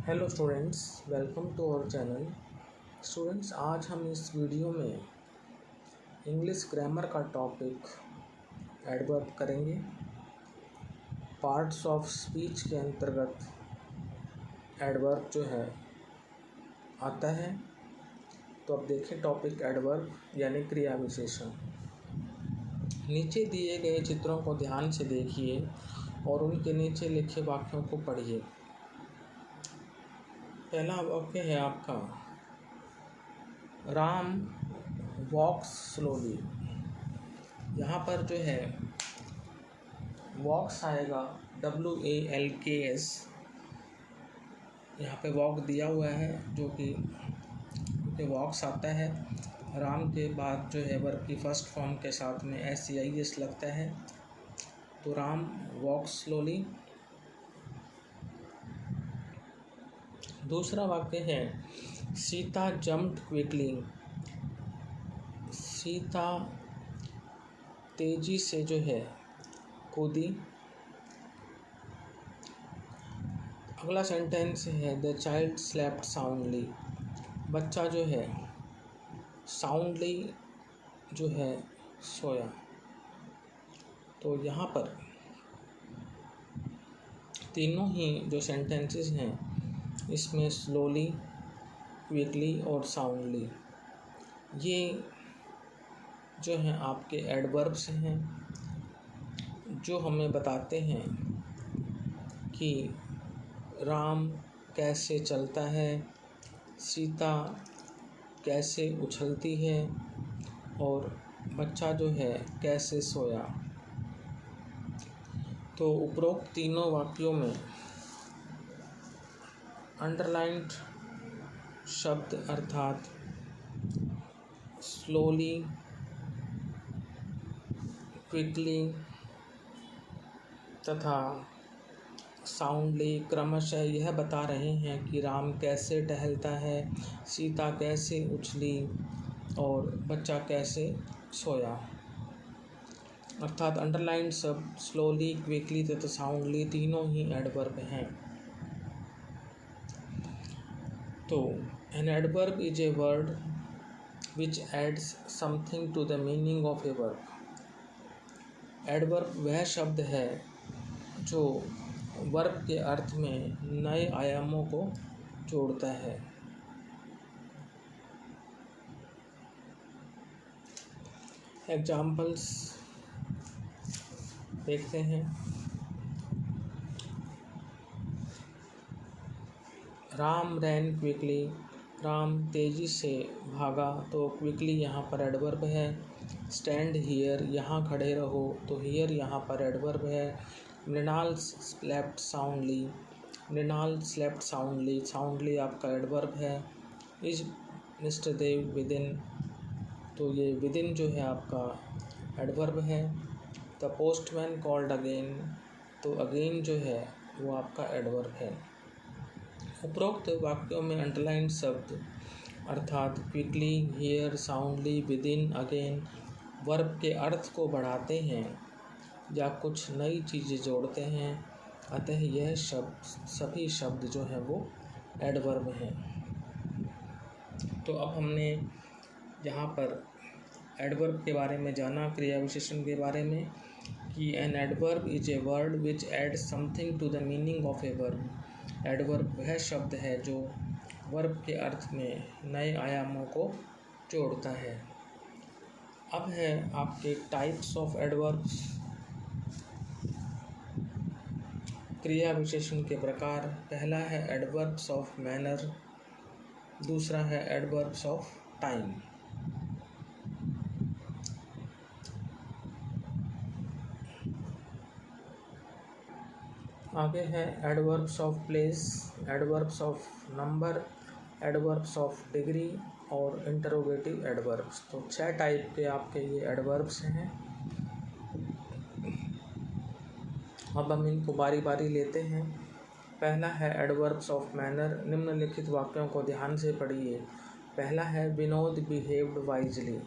Hello students, welcome to our channel. Students, आज हम इस वीडियो में इंग्लिश ग्रामर का टॉपिक एडवर्ब करेंगे। पार्ट्स ऑफ स्पीच के अंतर्गत एडवर्ब जो है आता है। तो अब देखें टॉपिक एडवर्ब यानी क्रिया विशेषण। नीचे दिए गए चित्रों को ध्यान से देखिए और उनके नीचे लिखे वाक्यों को पढ़िए। पहला वाक्य है आपका, राम वॉक्स स्लोली। यहाँ पर जो है वॉक्स आएगा WALKS। यहाँ पे वॉक दिया हुआ है जो कि वॉक्स आता है। राम के बाद जो है वर्ब की फर्स्ट फॉर्म के साथ में SEIS लगता है, तो राम वॉक्स स्लोली। दूसरा वाक्य है, सीता जम्प्ड क्विकली। सीता तेजी से जो है कूदी। अगला सेंटेंस है, द चाइल्ड स्लेप्ट साउंडली। बच्चा जो है साउंडली जो है सोया। तो यहाँ पर तीनों ही जो सेंटेंसेस हैं इसमें स्लोली, क्विकली और साउंडली ये जो हैं आपके एडवर्ब्स हैं जो हमें बताते हैं कि राम कैसे चलता है, सीता कैसे उछलती है और बच्चा जो है कैसे सोया। तो उपरोक्त तीनों वाक्यों में अंडरलाइंड शब्द अर्थात स्लोली, क्विकली तथा साउंडली क्रमशः यह बता रहे हैं कि राम कैसे टहलता है, सीता कैसे उछली और बच्चा कैसे सोया। अर्थात अंडरलाइंड शब्द स्लोली, क्विकली तथा साउंडली तीनों ही एडवर्ब हैं। तो an adverb is a word which adds something to the meaning of a verb. Adverb वह शब्द है जो वर्ब के अर्थ में नए आयामों को जोड़ता है। एग्जाम्पल्स देखते हैं। राम रैन क्विकली। राम तेजी से भागा, तो क्विकली यहाँ पर एडवर्ब है। स्टैंड हियर, यहाँ खड़े रहो, तो हियर यहाँ पर एडवर्ब है। Mrinal slept soundly. Mrinal slept soundly, soundly आपका एडवर्ब है। इज मिस्टर देव विदिन, तो ये विदिन जो है आपका एडवर्ब है। द पोस्टमैन कॉल्ड अगेन, तो अगेन जो है वो आपका एडवर्ब है। उपरोक्त वाक्यों में अंडरलाइंड शब्द अर्थात quickly, here, soundly, within, again verb के अर्थ को बढ़ाते हैं या कुछ नई चीज़ें जोड़ते हैं। अतः यह शब्द सभी शब्द जो हैं वो एडवर्ब हैं। तो अब हमने यहाँ पर एडवर्ब के बारे में जाना, क्रिया विशेषण के बारे में, कि an adverb is a word which adds something to the meaning of a verb. Adverb वह शब्द है जो वर्ब के अर्थ में नए आयामों को जोड़ता है। अब है आपके टाइप्स ऑफ एडवर्ब्स। क्रिया विशेषण के प्रकार। पहला है एडवर्ब्स ऑफ मैनर, दूसरा है एडवर्ब्स ऑफ टाइम। आगे है adverbs of place, adverbs of number, adverbs of degree और इंटरोगेटिव एडवर्ब्स। तो 6 टाइप के आपके ये एडवर्ब्स हैं। अब हम इनको बारी बारी लेते हैं। पहला है एडवर्ब्स ऑफ मैनर। निम्नलिखित वाक्यों को ध्यान से पढ़िए। पहला है, विनोद बिहेव्ड वाइजली।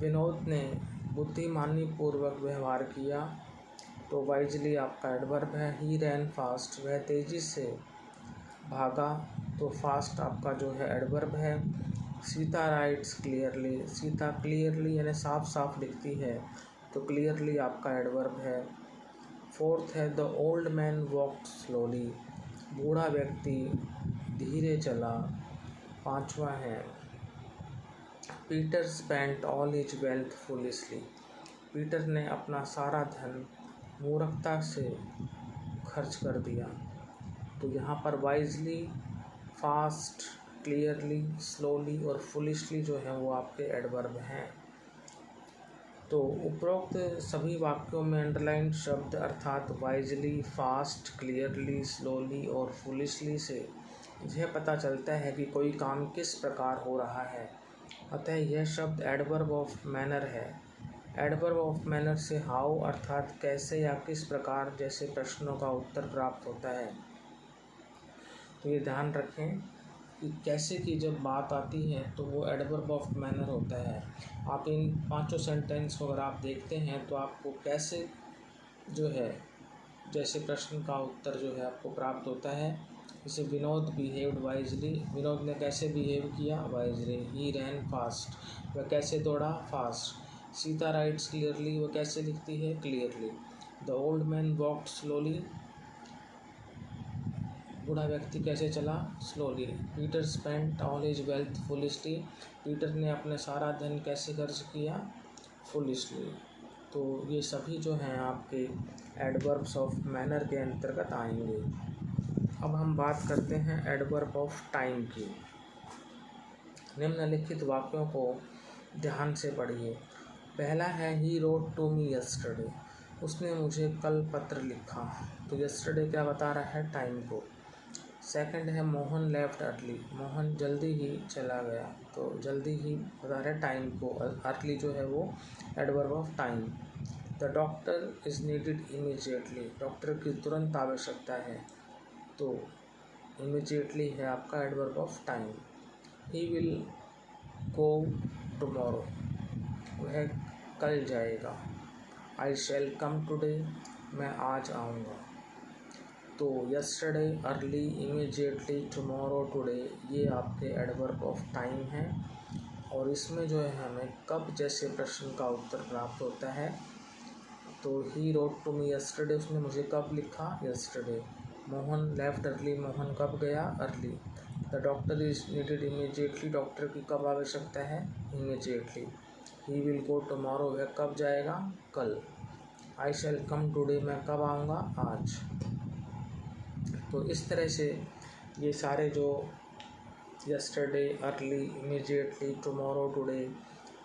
विनोद ने बुद्धिमानी पूर्वक व्यवहार किया, तो वाइजली आपका एडवर्ब है। ही रैन फास्ट, वह तेज़ी से भागा तो फास्ट आपका जो है एडवर्ब है। Sita rights clearly, Sita clearly यानी साफ साफ लिखती है, तो क्लियरली आपका एडवर्ब है। फोर्थ है the old man walked slowly, बूढ़ा व्यक्ति धीरे चला। पांचवा है Peter spent all his wealth foolishly, Peter ने अपना सारा धन मूर्खता से खर्च कर दिया। तो यहाँ पर वाइजली, फास्ट, क्लियरली, स्लोली और फुलिशली जो है वो आपके एडवर्ब हैं। तो उपरोक्त सभी वाक्यों में अंडरलाइन शब्द अर्थात वाइजली, फास्ट, क्लियरली, स्लोली और फुलिशली से यह पता चलता है कि कोई काम किस प्रकार हो रहा है, अतः यह शब्द एडवर्ब ऑफ मैनर है। एडवर्ब ऑफ मैनर से हाउ अर्थात कैसे या किस प्रकार जैसे प्रश्नों का उत्तर प्राप्त होता है। तो ये ध्यान रखें कि कैसे की जब बात आती है तो वो एडवर्ब ऑफ मैनर होता है। आप इन पांचों सेंटेंस को अगर आप देखते हैं तो आपको कैसे जो है जैसे प्रश्न का उत्तर जो है आपको प्राप्त होता है। जैसे विनोद बिहेव्ड वाइजली, विनोद ने कैसे बिहेव किया, वाइजली। ही रैन फास्ट, वह कैसे दौड़ा, फास्ट। सीता राइट्स क्लियरली, वह कैसे लिखती है, clearly. The old man walked slowly, बूढ़ा व्यक्ति कैसे चला, slowly. Peter spent all his wealth foolishly, Peter ने अपने सारा धन कैसे खर्च किया, फुलिशली। तो ये सभी जो हैं आपके एडवर्ब्स ऑफ मैनर के अंतर्गत आएंगे। अब हम बात करते हैं एडवर्ब ऑफ टाइम की। निम्नलिखित वाक्यों को ध्यान से पढ़िए। पहला है he wrote to me yesterday, उसने मुझे कल पत्र लिखा। तो यस्टरडे क्या बता रहा है, टाइम को। सेकंड है मोहन लेफ्ट अर्ली, मोहन जल्दी ही चला गया। तो जल्दी ही बता रहा है टाइम को, अर्ली जो है वो adverb of time. The doctor is needed immediately, doctor की तुरंत आवश्यकता है। तो इमीजिएटली है आपका adverb of time. He will go tomorrow, वह कल जाएगा। आई शैल कम टुडे, मैं आज आऊँगा। तो yesterday, early, immediately, tomorrow, today ये आपके एडवर्ब ऑफ टाइम हैं। और इसमें जो है हमें कब जैसे प्रश्न का उत्तर प्राप्त होता है। तो he wrote to me yesterday, उसने मुझे कब लिखा, yesterday. Mohan left early, Mohan कब गया, early. The doctor is needed immediately, doctor की कब आवश्यकता है, immediately. He will go tomorrow, वह कब जाएगा, कल। आई शैल कम टुडे, मैं कब आऊँगा, आज। तो इस तरह से ये सारे जो yesterday, early, immediately, tomorrow, today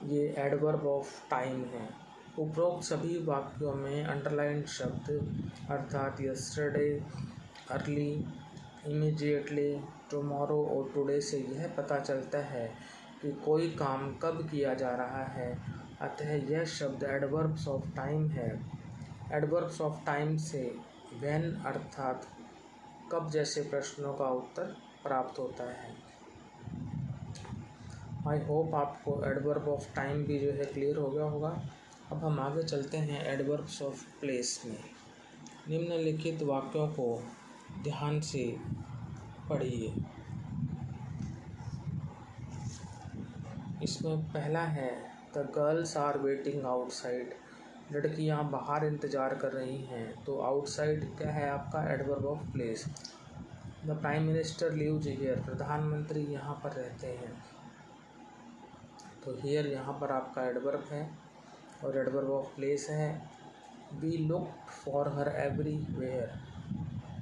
ये एडवर्ब ऑफ टाइम हैं। उपरोक्त सभी वाक्यों में अंडरलाइन शब्द अर्थात यस्टरडे, अर्ली, इमीजिएटली, टुमारो और टुडे से यह पता चलता है कि कोई काम कब किया जा रहा है, अतः यह शब्द एडवर्ब्स ऑफ टाइम है। एडवर्ब्स ऑफ टाइम से व्हेन अर्थात कब जैसे प्रश्नों का उत्तर प्राप्त होता है। आई होप आपको एडवर्ब ऑफ टाइम भी जो है क्लियर हो गया होगा। अब हम आगे चलते हैं एडवर्ब्स ऑफ प्लेस में। निम्नलिखित वाक्यों को ध्यान से पढ़िए। इसमें पहला है the girls are waiting outside, लड़कियां बाहर इंतज़ार कर रही हैं। तो आउटसाइड क्या है आपका adverb of place. The prime minister lives here, प्रधानमंत्री यहाँ पर रहते हैं। तो हियर यहाँ पर आपका एडवर्ब है और एडवर्ब ऑफ प्लेस है। We looked for her everywhere,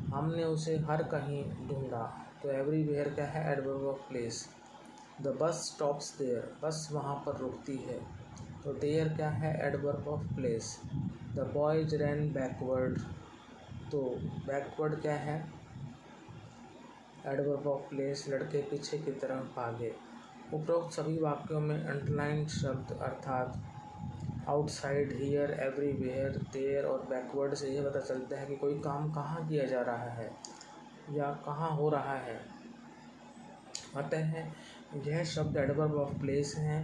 हमने उसे हर कहीं ढूंढा। तो एवरीवेयर क्या है adverb of place. The bus stops there, bus वहाँ पर रुकती है। तो देयर क्या है adverb of place. The boys ran backward, तो बैकवर्ड क्या है एडवर्ब ऑफ प्लेस, लड़के पीछे की तरफ भागे। उपरोक्त सभी वाक्यों में अंडरलाइन शब्द अर्थात आउटसाइड, हियर, एवरीवेयर, देयर और बैकवर्ड से यह पता चलता है कि कोई काम कहाँ किया जा रहा है या कहाँ हो रहा है, अतः यह शब्द एडवर्ब ऑफ प्लेस हैं।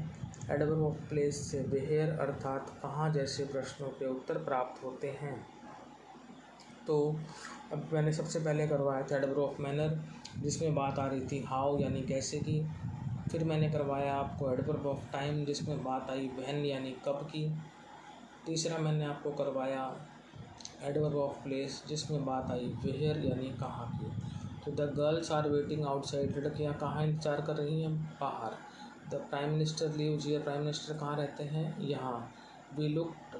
एडवर्ब ऑफ प्लेस से वेयर अर्थात कहाँ जैसे प्रश्नों के उत्तर प्राप्त होते हैं। तो अब मैंने सबसे पहले करवाया था एडवर्ब ऑफ मैनर, जिसमें बात आ रही थी हाउ यानी कैसे की। फिर मैंने करवाया आपको एडवर्ब ऑफ टाइम, जिसमें बात आई व्हेन यानी कब की। तीसरा मैंने आपको करवाया एडवर्ब ऑफ प्लेस, जिसमें बात आई वेयर यानी कहाँ की। तो the girls are waiting outside, लड़कियाँ कहाँ इंतजार कर रही हैं, बाहर। The prime minister lives here, prime minister कहाँ रहते हैं, यहाँ। We looked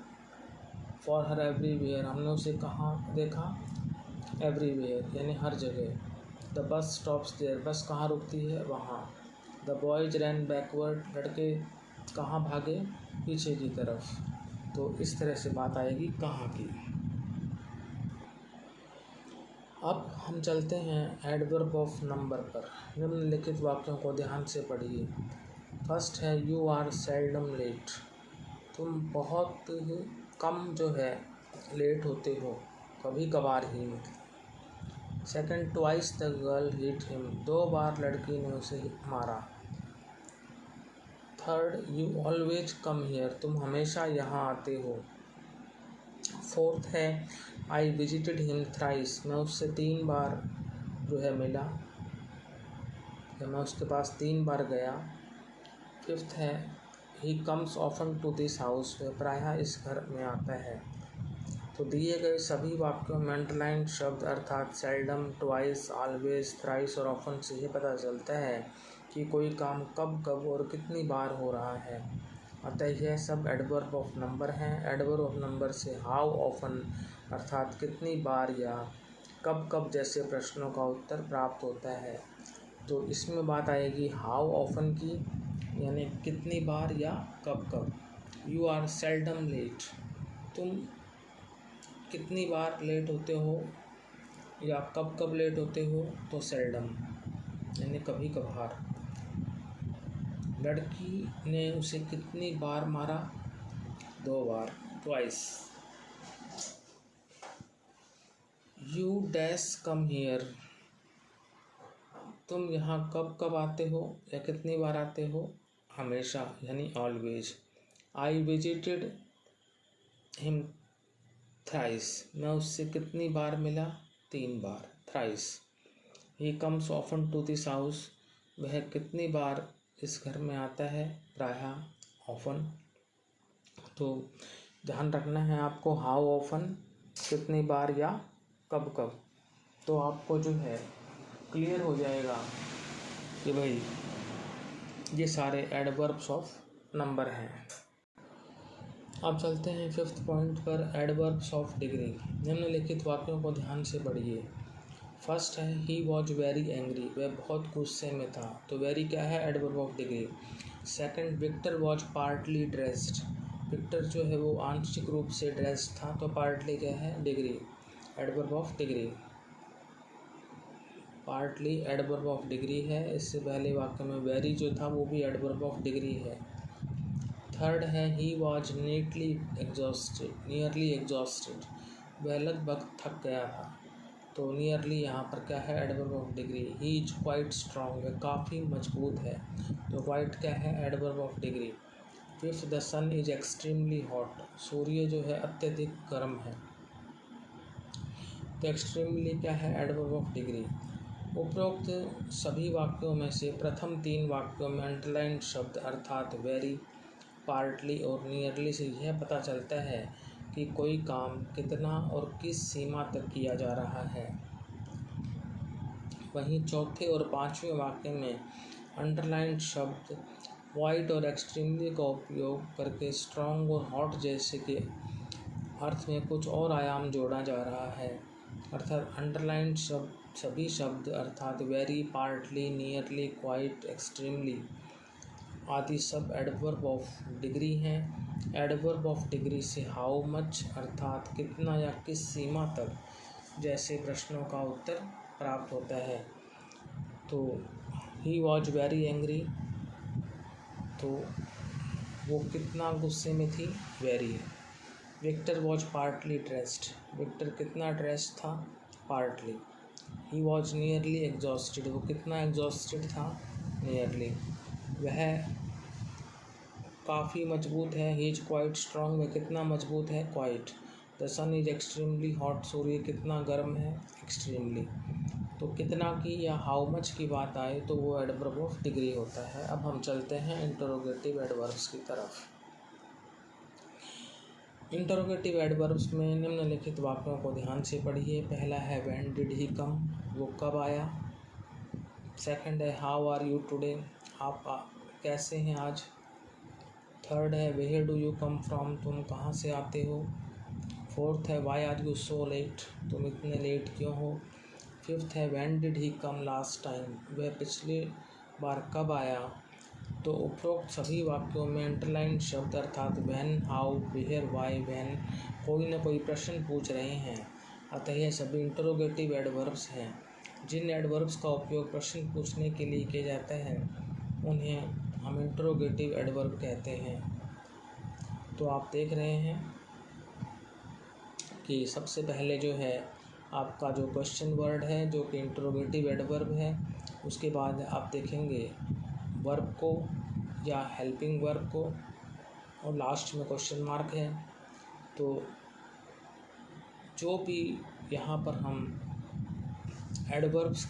for her everywhere, हमने उसे कहाँ देखा, एवरीवेयर यानी हर जगह। द बस स्टॉप्स देयर, बस कहाँ रुकती है, वहाँ। द बॉयज रैन बैकवर्ड, लड़के कहाँ भागे, पीछे की तरफ। तो इस तरह से बात आएगी कहाँ की। अब हम चलते हैं एडवर्ब ऑफ नंबर पर। निम्नलिखित वाक्यों को ध्यान से पढ़िए। फर्स्ट है यू आर सेल्डम लेट, तुम बहुत कम जो है लेट होते हो, कभी कभार ही। Second, twice the girl hit him, 2 बार लड़की ने उसे मारा। Third, you always come here, तुम हमेशा यहाँ आते हो। फोर्थ है आई विजिटेड हिम थ्राइस, मैं उससे 3 बार जो है मिला, या मैं उसके पास 3 बार गया। फिफ्थ है he comes often to this house, वह प्रायः इस घर में आता है। तो दिए गए सभी वाक्यों में अंडरलाइन शब्द अर्थात सेल्डम, ट्वाइस, ऑलवेज, थ्राइस और ऑफन से ये पता चलता है कि कोई काम कब कब और कितनी बार हो रहा है। अतः यह सब एडवर्ब ऑफ नंबर हैं। एडवर्ब ऑफ नंबर से हाउ ऑफन अर्थात कितनी बार या कब कब जैसे प्रश्नों का उत्तर प्राप्त होता है। तो इसमें बात आएगी हाउ ऑफन की, यानी कितनी बार या कब कब। यू आर सेल्डम लेट, तुम कितनी बार लेट होते हो या कब कब लेट होते हो, तो सेल्डम यानी कभी कभार। लड़की ने उसे कितनी बार मारा, 2 बार, twice. You dash come here, तुम यहाँ कब कब आते हो या कितनी बार आते हो, हमेशा यानी always. I visited him thrice, मैं उससे कितनी बार मिला, 3 बार, thrice. He comes often to this house, वह कितनी बार इस घर में आता है, प्रायः, ऑफन। तो ध्यान रखना है आपको हाउ ऑफन, कितनी बार या कब कब। तो आपको जो है क्लियर हो जाएगा कि भाई ये सारे एडवर्ब्स ऑफ नंबर हैं। अब चलते हैं 5th पॉइंट पर, एडवर्ब्स ऑफ डिग्री। निम्नलिखित वाक्यों को ध्यान से पढ़िए। फर्स्ट है ही वॉज वेरी एंग्री, वह बहुत गुस्से में था। तो वेरी क्या है, adverb of degree. Second, Victor was partly dressed, Victor जो है वो आंशिक रूप से ड्रेस्ड था, तो पार्टली क्या है, degree, adverb of degree. Partly adverb of degree है। इससे पहले वाक्य में वेरी जो था वो भी एडवर्ब ऑफ डिग्री है। थर्ड है he was neatly exhausted, nearly exhausted, वह लगभग थक गया था। तो नियरली यहाँ पर क्या है, adverb of degree. He is quite strong, वह काफ़ी मजबूत है। तो क्वाइट क्या है, adverb of degree. Fifth, the sun is extremely hot, सूर्य जो है अत्यधिक गर्म है। तो एक्सट्रीमली क्या है, एडवर्ब ऑफ डिग्री। उपरोक्त सभी वाक्यों में से प्रथम 3 वाक्यों में अंडरलाइन शब्द अर्थात वेरी, पार्टली और नियरली से यह पता चलता है कि कोई काम कितना और किस सीमा तक किया जा रहा है। वहीं चौथे और 5वें वाक्य में अंडरलाइन शब्द वाइड और एक्सट्रीमली का उपयोग करके स्ट्रॉन्ग और हॉट जैसे के अर्थ में कुछ और आयाम जोड़ा जा रहा है। अर्थात अंडरलाइन शब्द सभी शब्द अर्थात very, partly, nearly, quite, extremely आदि सब एडवर्ब ऑफ डिग्री हैं। एडवर्ब ऑफ डिग्री से हाउ मच अर्थात कितना या किस सीमा तक जैसे प्रश्नों का उत्तर प्राप्त होता है। तो ही वॉज वेरी एंग्री, तो वो कितना गुस्से में थी, very. Victor was partly dressed, Victor कितना ड्रेस्ड था, partly. He was nearly exhausted, वो कितना एग्जॉस्टेड था, नियरली। वह काफ़ी मजबूत है, ही इज क्वाइट स्ट्रॉन्ग, वह कितना मजबूत है, quite. The sun is extremely hot, सूर्य कितना गर्म है, एक्सट्रीमली। तो कितना की या हाउ मच की बात आए तो वो एडवर्ब ऑफ डिग्री होता है। अब हम चलते हैं इंटरोगेटिव एडवर्ब्स की तरफ। इंटरोगेटिव एडवर्ब्स में निम्नलिखित वाक्यों को ध्यान से पढ़िए। पहला है व्हेन डिड ही कम, वो कब आया। सेकंड है हाउ आर यू टुडे, आप कैसे हैं आज। थर्ड है where do you come from, तुम कहाँ से आते हो। फोर्थ है why are you so late, तुम इतने लेट क्यों हो। फिफ्थ है when did he come last time, वह पिछली बार कब आया। तो उपरोक्त सभी वाक्यों में अंडरलाइन शब्द अर्थात when, how, where, why, when कोई न कोई प्रश्न पूछ रहे हैं, अतः यह सभी इंटरोगेटिव एडवर्ब्स हैं। जिन एडवर्ब्स का उपयोग प्रश्न पूछने के लिए किया जाता है उन्हें हम इंटरोगेटिव एडवर्ब कहते हैं। तो आप देख रहे हैं कि सबसे पहले जो है आपका जो क्वेश्चन वर्ड है जो कि इंटरोगेटिव एडवर्ब है, उसके बाद आप देखेंगे वर्ब को या हेल्पिंग वर्ब को, और लास्ट में क्वेश्चन मार्क है। तो जो भी यहाँ पर हम एडवर्ब्स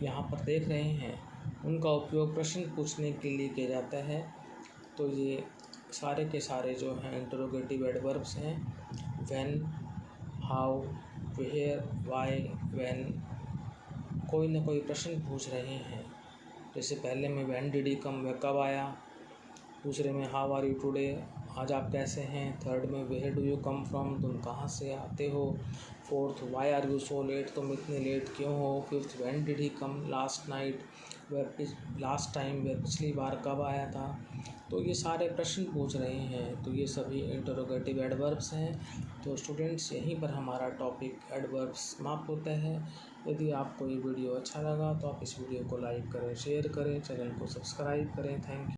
यहाँ पर देख रहे हैं उनका उपयोग प्रश्न पूछने के लिए किया जाता है। तो ये सारे के सारे जो हैं इंटरोगेटिव एडवर्ब्स हैं। When, how, where, why, when कोई न कोई प्रश्न पूछ रहे हैं। जैसे पहले में व्हेन डिड ही कम, वह कब आया। दूसरे में हाउ आर यू टुडे, आज आप कैसे हैं। थर्ड में where do you come from, तुम कहाँ से आते हो। Fourth why are you so late, तुम इतने लेट क्यों हो। Fifth when did he come last night, वह लास्ट टाइम, वह पिछली बार कब आया था। तो ये सारे प्रश्न पूछ रहे हैं। तो ये सभी इंटरोगेटिव एडवर्ब्स हैं। तो स्टूडेंट्स यहीं पर हमारा टॉपिक एडवर्ब्स समाप्त होता है। यदि आपको ये वीडियो अच्छा लगा तो आप इस वीडियो को लाइक करें, शेयर करें, चैनल को सब्सक्राइब करें। Thank you.